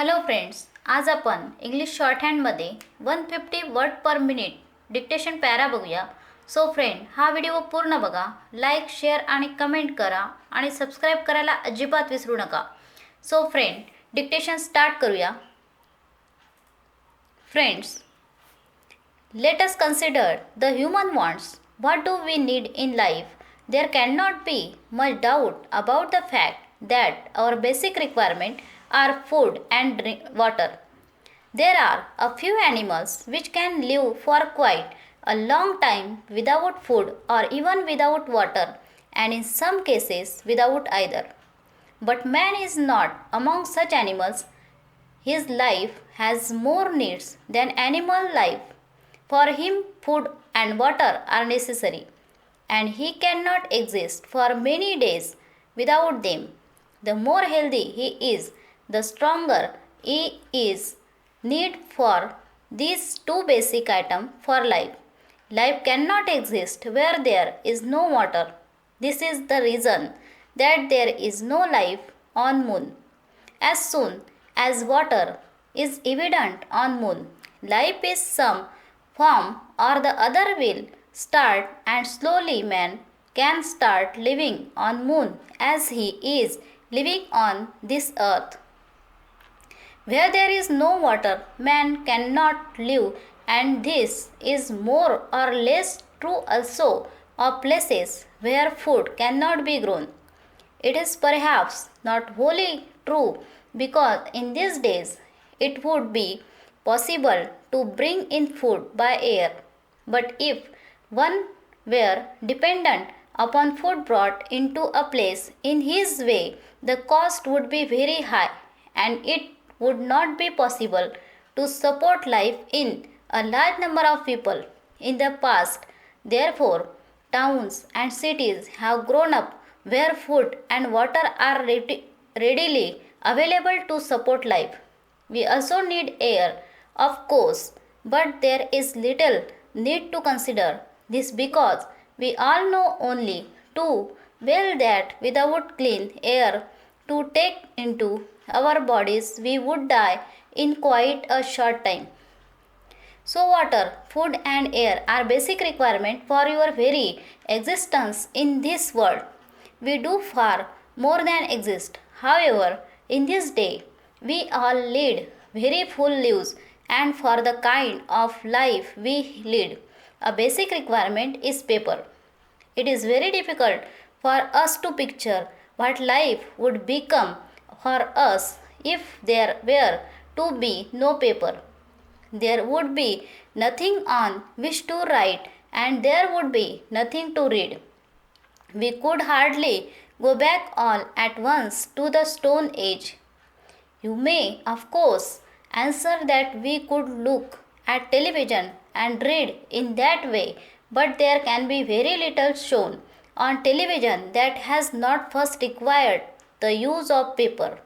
Hello friends, आज आपण English शॉर्टहँडमध्ये 150 word per minute dictation para बघूया. सो फ्रेंड, हा व्हिडिओ पूर्ण बघा, लाईक, शेअर आणि कमेंट करा आणि सबस्क्राईब करायला अजिबात विसरू नका. सो फ्रेंड, डिक्टेशन स्टार्ट करूया. Friends, let us consider the human wants. What do we need in life? There cannot be much doubt about the fact that our basic requirements are food and water. There are a few animals which can live for quite a long time without food or even without water, and in some cases without either. But man is not among such animals. His life has more needs than animal life. For him, food and water are necessary, and he cannot exist for many days without them. The more healthy he is, the stronger he is need for these two basic items for life. Life cannot exist where there is no water. This is the reason that there is no life on moon. As soon as water is evident on moon, life is some form or the other will start, and slowly man can start living on moon as he is living on this earth. Where there is no water, man cannot live, and this is more or less true also of places where food cannot be grown. It is perhaps not wholly true, because in these days it would be possible to bring in food by air. But if one were dependent upon food brought into a place in his way, the cost would be very high, and it would not be possible to support life in a large number of people. In the past, therefore, towns and cities have grown up where food and water are readily available to support life. We also need air, of course, but there is little need to consider this, because we all know only too well that without clean air to take into our bodies, we would die in quite a short time. So water, food and air are basic requirements for your very existence in this world. We do far more than exist. However, in this day, we all lead very full lives, and for the kind of life we lead, a basic requirement is paper. It is very difficult for us to picture what life would become for us if there were to be no paper. There would be nothing on which to write, and there would be nothing to read. We could hardly go back all at once to the Stone Age. You may, of course, answer that we could look at television and read in that way, but there can be very little shown on television that has not first required the use of paper.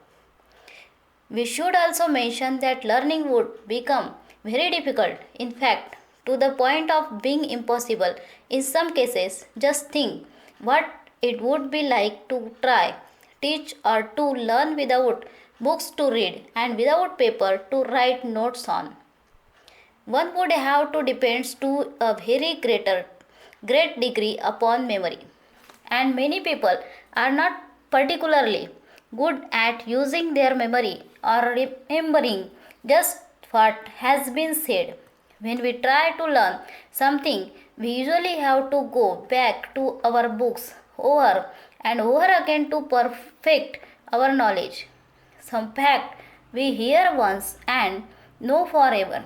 We should also mention that learning would become very difficult, in fact, to the point of being impossible in some cases. Just think what it would be like to try, teach, or to learn without books to read and without paper to write notes on. One would have to depend to a very great degree upon memory, and many people are not particularly good at using their memory or remembering just what has been said. When we try to learn something, we usually have to go back to our books over and over again to perfect our knowledge. Some fact we hear once and know forever,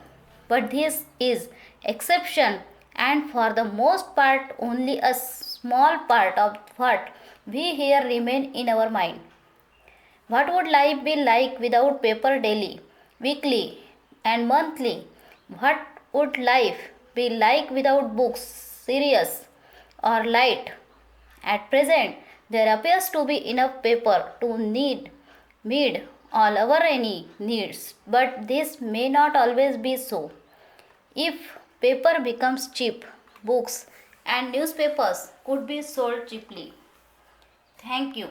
but this is exception, and for the most part only a small part of what we hear remain in our mind. What would life be like without paper daily, weekly, and monthly? What would life be like without books, serious or light? At present, there appears to be enough paper to meet all our any needs, but this may not always be so. If paper becomes cheap, books and newspapers could be sold cheaply. Thank you.